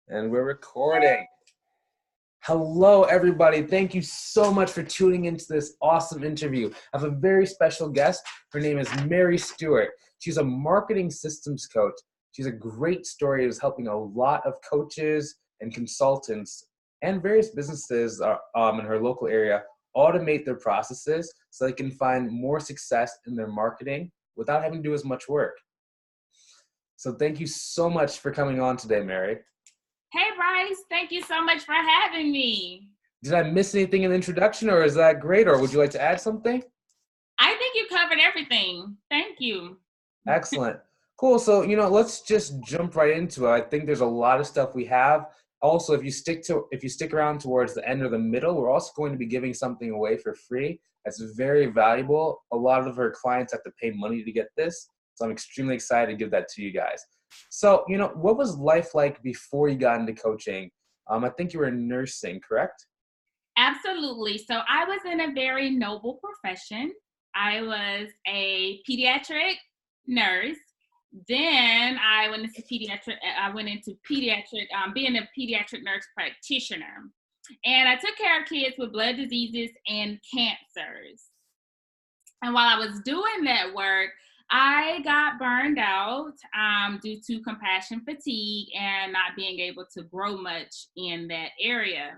And we're recording. Hello, everybody. Thank you so much for tuning into this awesome interview. I have a very special guest. Her name is Mary Stewart. She's a marketing systems coach. She's a great story. Is helping a lot of coaches and consultants and various businesses in her local area automate their processes so they can find more success in their marketing without having to do as much work. So thank you so much for coming on today, Mary. Hey, Bryce, thank you so much for having me. Did I miss anything in the introduction, or is that great, or would you like to add something? I think you covered everything. Thank you. Excellent. Cool. So, let's just jump right into it. I think there's a lot of stuff we have. Also, if you stick around towards the end or the middle, we're also going to be giving something away for free. That's very valuable. A lot of her clients have to pay money to get this. So I'm extremely excited to give that to you guys. So, what was life like before you got into coaching? I think you were in nursing, correct? Absolutely. So I was in a very noble profession. I was a pediatric nurse. Then I went into pediatric, being a pediatric nurse practitioner. And I took care of kids with blood diseases and cancers. And while I was doing that work, I got burned out due to compassion fatigue and not being able to grow much in that area.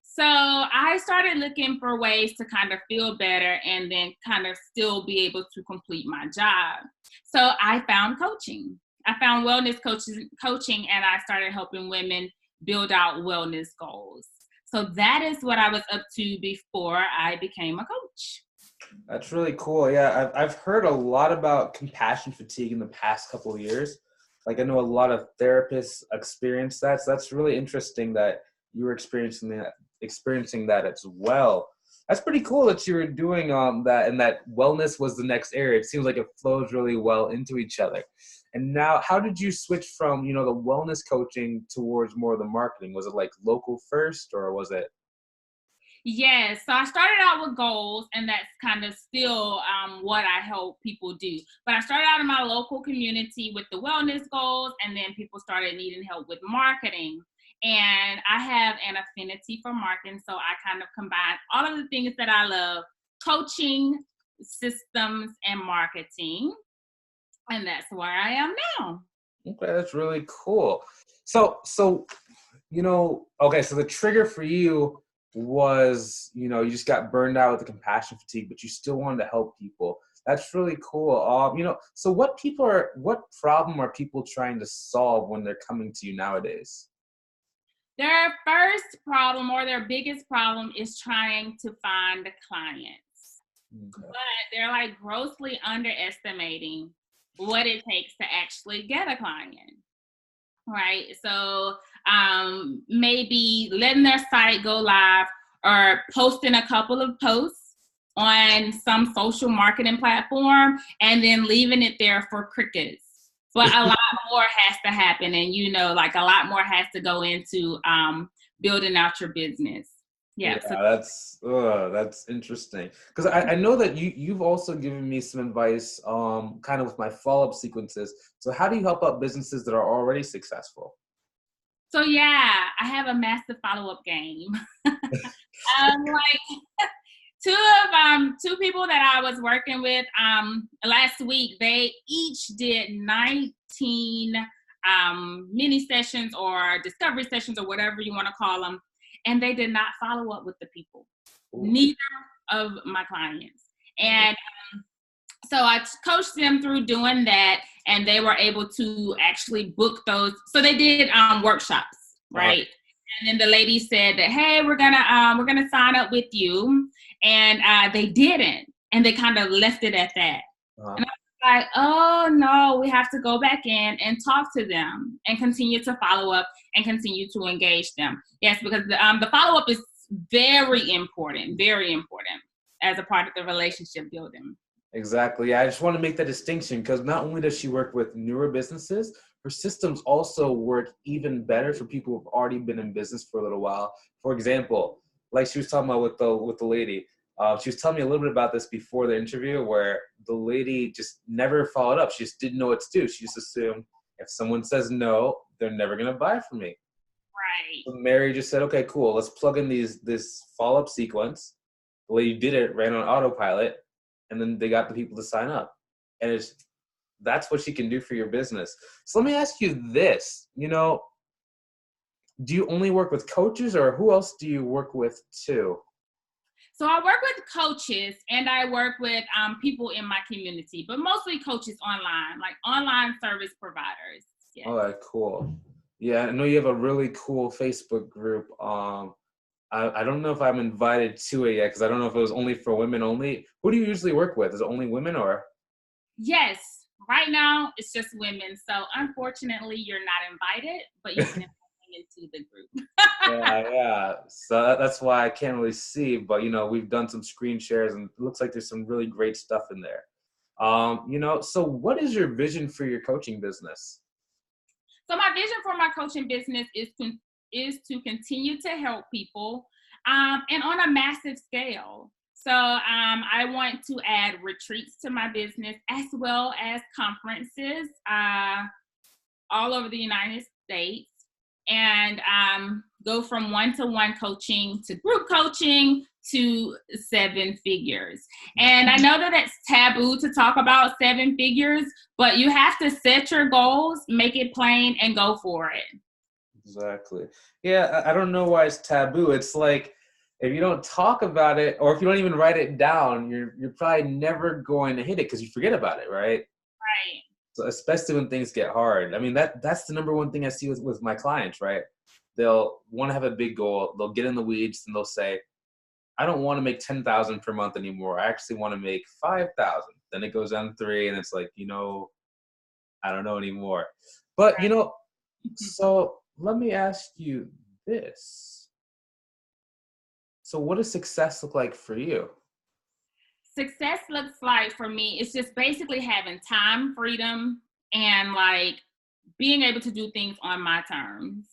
So I started looking for ways to kind of feel better and then kind of still be able to complete my job. So I found coaching. I found wellness coaching, and I started helping women build out wellness goals. So that is what I was up to before I became a coach. That's really cool. Yeah, I've heard a lot about compassion fatigue in the past couple of years. Like, I know a lot of therapists experience that. So that's really interesting that you were experiencing that as well. That's pretty cool that you were doing that, and that wellness was the next area. It seems like it flows really well into each other. And now, how did you switch from the wellness coaching towards more of the marketing? Was it like local first, or was it? Yes, so I started out with goals, and that's kind of still what I help people do. But I started out in my local community with the wellness goals, and then people started needing help with marketing. And I have an affinity for marketing, so I kind of combine all of the things that I love: coaching, systems, and marketing. And that's where I am now. Okay, that's really cool. So okay, so the trigger for you was, you just got burned out with the compassion fatigue, but you still wanted to help people. That's really cool. So what problem are people trying to solve when they're coming to you nowadays? Their first problem, or their biggest problem, is trying to find clients. Okay. But they're like grossly underestimating what it takes to actually get a client. Right. So maybe letting their site go live, or posting a couple of posts on some social marketing platform and then leaving it there for crickets. But a lot more has to happen. And, like, a lot more has to go into building out your business. Yeah. That's interesting, because I know that you've also given me some advice kind of with my follow-up sequences. So how do you help out businesses that are already successful? So yeah, I have a massive follow-up game. Like two people that I was working with last week, they each did 19 mini sessions or discovery sessions, or whatever you want to call them, and they did not follow up with the people. Ooh. Neither of my clients. And so I coached them through doing that, and they were able to actually book those. So they did workshops, right? And then the lady said that, hey, we're gonna sign up with you, and they didn't, and they kind of left it at that. And I was like, oh no, we have to go back in and talk to them and continue to follow up and continue to engage them. Yes, because the follow up is very important as a part of the relationship building. Exactly. Yeah, I just want to make that distinction, because not only does she work with newer businesses, her systems also work even better for people who've already been in business for a little while. For example, like she was talking about with the lady, she was telling me a little bit about this before the interview, where the lady just never followed up. She just didn't know what to do. She just assumed if someone says no, they're never going to buy from me. Right. So Mary just said, okay, cool. Let's plug in this follow-up sequence. The lady did it, ran on autopilot, and then they got the people to sign up. And that's what she can do for your business. So let me ask you this, do you only work with coaches, or who else do you work with too? So I work with coaches and I work with people in my community, but mostly coaches online, like online service providers. Yes. Oh, that's cool. Yeah, I know you have a really cool Facebook group. I don't know if I'm invited to it yet because I don't know if it was only for women only. Who do you usually work with? Is it only women or? Yes. Right now, it's just women. So unfortunately, you're not invited, but you can invite me into the group. Yeah. So that's why I can't really see, but we've done some screen shares and it looks like there's some really great stuff in there. So what is your vision for your coaching business? So my vision for my coaching business is to continue to help people, and on a massive scale. So I want to add retreats to my business as well as conferences all over the United States, and go from one-to-one coaching to group coaching to 7 figures. And I know that it's taboo to talk about 7 figures, but you have to set your goals, make it plain, and go for it. Exactly. Yeah, I don't know why it's taboo. It's like if you don't talk about it, or if you don't even write it down, you're probably never going to hit it because you forget about it, right? Right. So especially when things get hard. I mean, that's the number one thing I see with my clients, right? They'll want to have a big goal. They'll get in the weeds and they'll say, I don't want to make 10,000 per month anymore. I actually want to make 5,000. Then it goes down to 3 and it's like, I don't know anymore. But, Right. so let me ask you this. So what does success look like for you? Success looks like for me, it's just basically having time freedom and like being able to do things on my terms.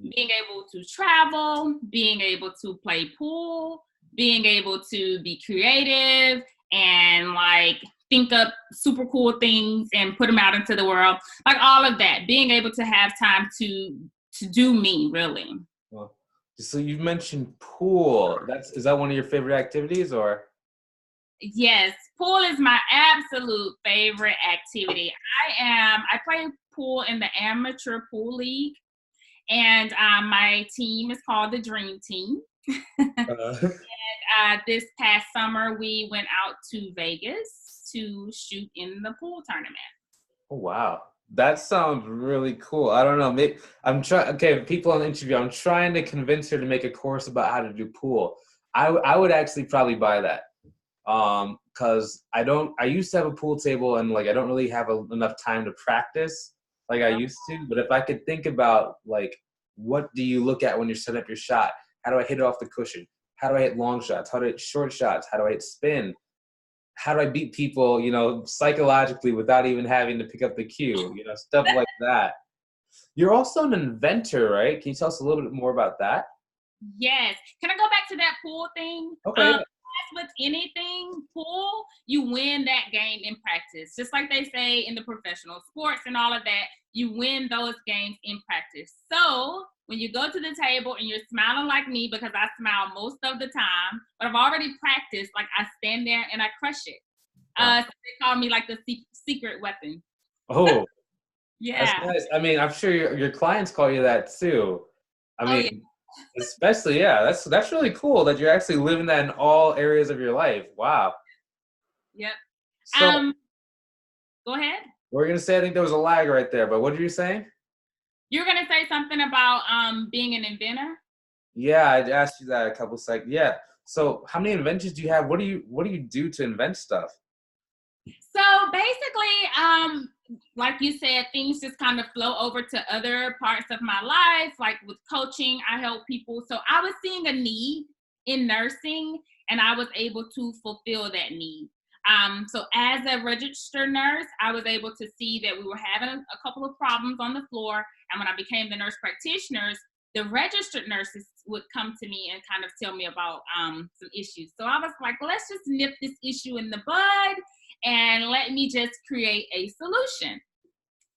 Being able to travel, being able to play pool, being able to be creative and like think up super cool things and put them out into the world. Like all of that, being able to have time to do me, really. Well, so you mentioned pool. Is that one of your favorite activities or? Yes, pool is my absolute favorite activity. I play pool in the amateur pool league, and my team is called the Dream Team. Uh, This past summer, we went out to Vegas to shoot in the pool tournament. Oh, wow. That sounds really cool. I don't know. Maybe I'm trying. Okay, people on the interview, I'm trying to convince her to make a course about how to do pool. I would actually probably buy that. Because I used to have a pool table and like I don't really have enough time to practice like I used to. But if I could think about like what do you look at when you're setting up your shot? How do I hit it off the cushion? How do I hit long shots? How do I hit short shots? How do I hit spin? How do I beat people, psychologically without even having to pick up the cue, stuff like that. You're also an inventor, right? Can you tell us a little bit more about that? Yes. Can I go back to that pool thing? Okay. As with anything, pool, you win that game in practice. Just like they say in the professional sports and all of that, you win those games in practice. So when you go to the table and you're smiling like me, because I smile most of the time, but I've already practiced, like I stand there and I crush it. Wow. So they call me like the secret weapon. Oh, that's Yeah. nice. I mean, I'm sure your clients call you that too. I Oh, yeah. mean, especially, yeah, that's really cool that you're actually living that in all areas of your life. Wow. Yep. So Go ahead. we're gonna say I think there was a lag right there, but what are you saying? You're gonna say something about being an inventor? Yeah, I asked you that a couple seconds. Yeah. So how many inventions do you have? What do you do to invent stuff? So basically, like you said, things just kind of flow over to other parts of my life. Like with coaching, I help people. So I was seeing a need in nursing, and I was able to fulfill that need. So as a registered nurse, I was able to see that we were having a couple of problems on the floor. And when I became the nurse practitioners, the registered nurses would come to me and kind of tell me about some issues. So I was like, let's just nip this issue in the bud and let me just create a solution.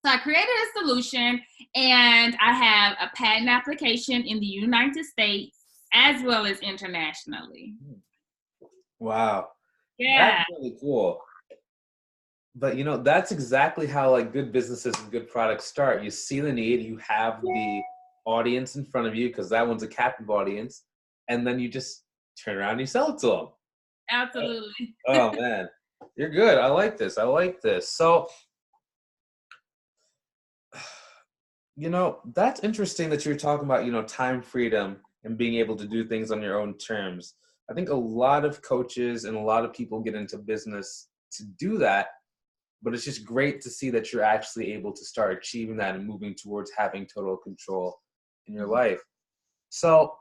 So I created a solution, and I have a patent application in the United States as well as internationally. Wow. That's Yeah. really cool. But that's exactly how like good businesses and good products start. You see the need, you have the audience in front of you because that one's a captive audience, and then you just turn around and you sell it to them. Absolutely. Oh man, you're good. I like this. I like this. So, that's interesting that you're talking about, time freedom and being able to do things on your own terms. I think a lot of coaches and a lot of people get into business to do that, but it's just great to see that you're actually able to start achieving that and moving towards having total control in your life. So,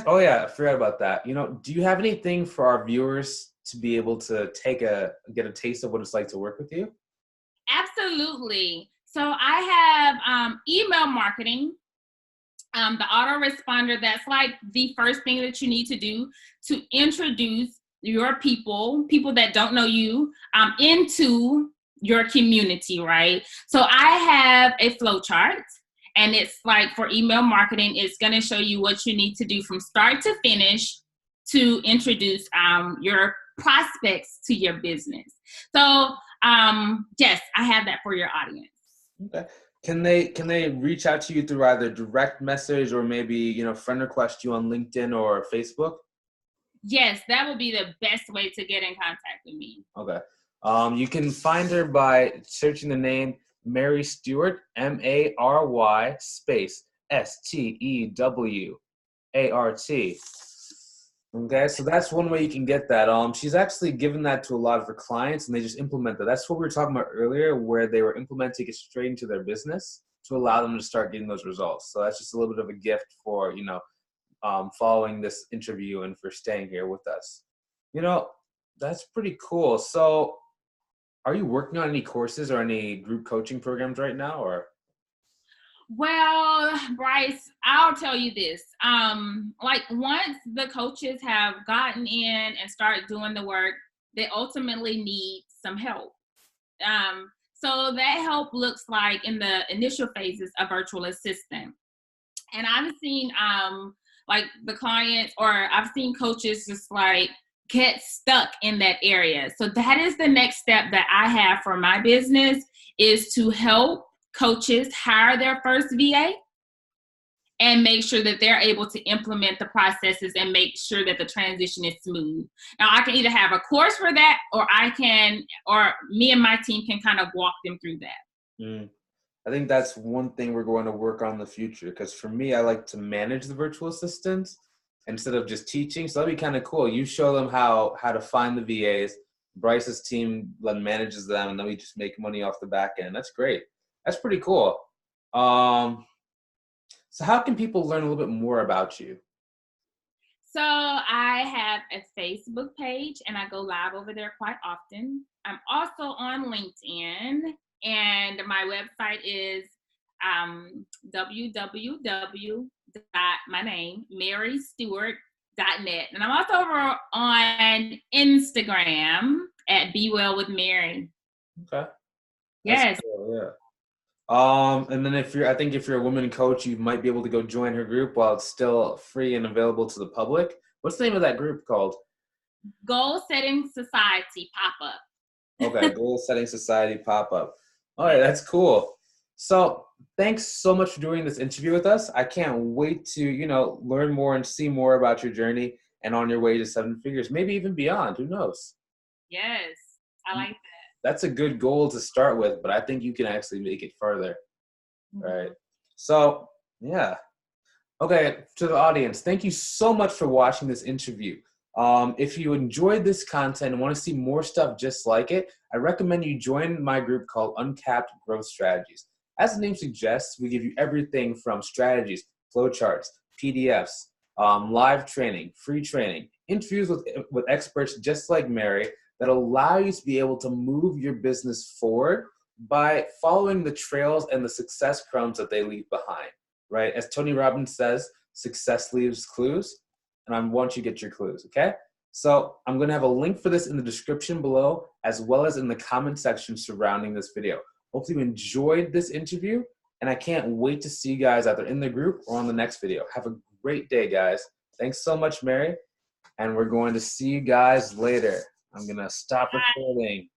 oh yeah, I forgot about that. Do you have anything for our viewers to be able to get a taste of what it's like to work with you? Absolutely. So I have email marketing, the autoresponder. That's like the first thing that you need to do to introduce your people that don't know you, into your community, right? So I have a flow chart, and it's like for email marketing, it's going to show you what you need to do from start to finish to introduce your prospects to your business. So yes, I have that for your audience. Okay. Can they reach out to you through either direct message or maybe, friend request you on LinkedIn or Facebook? Yes, that would be the best way to get in contact with me. Okay. You can find her by searching the name Mary Stewart, Mary space Stewart. Okay, so that's one way you can get that. She's actually given that to a lot of her clients, and they just implement that. That's what we were talking about earlier, where they were implementing it straight into their business to allow them to start getting those results. So that's just a little bit of a gift for following this interview and for staying here with us. That's pretty cool. So, are you working on any courses or any group coaching programs right now, or? Well, Bryce, I'll tell you this. Like once the coaches have gotten in and start doing the work, they ultimately need some help. So that help looks like in the initial phases a virtual assistant. And I've seen like the clients, or I've seen coaches just like get stuck in that area. So that is the next step that I have for my business, is to help coaches hire their first VA and make sure that they're able to implement the processes and make sure that the transition is smooth. Now, I can either have a course for that, or me and my team can kind of walk them through that. I think that's one thing we're going to work on in the future, because for me, I like to manage the virtual assistants instead of just teaching. So that'd be kind of cool. You show them how to find the VAs. Bryce's team manages them, and then we just make money off the back end. That's great. That's pretty cool. So how can people learn a little bit more about you? So I have a Facebook page, and I go live over there quite often. I'm also on LinkedIn, and my website is www.marystewart.net. And I'm also over on Instagram at Be Well with Mary. Okay. Yes. Cool, yeah. And then if you're a woman coach, you might be able to go join her group while it's still free and available to the public. What's the name of that group called? Goal Setting Society Pop-Up. Okay, Goal Setting Society Pop-Up. All right, that's cool. So thanks so much for doing this interview with us. I can't wait to, learn more and see more about your journey and on your way to 7 figures, maybe even beyond. Who knows? Yes, I like that. That's a good goal to start with, but I think you can actually make it further. Right. So, yeah. Okay, to the audience, thank you so much for watching this interview. If you enjoyed this content and want to see more stuff just like it, I recommend you join my group called Uncapped Growth Strategies. As the name suggests, we give you everything from strategies, flowcharts, PDFs, live training, free training, interviews with experts just like Mary that allow you to be able to move your business forward by following the trails and the success crumbs that they leave behind, right? As Tony Robbins says, success leaves clues, and I want you to get your clues, okay? So I'm going to have a link for this in the description below, as well as in the comment section surrounding this video. Hopefully you enjoyed this interview, and I can't wait to see you guys either in the group or on the next video. Have a great day, guys. Thanks so much, Mary, and we're going to see you guys later. I'm going to stop recording.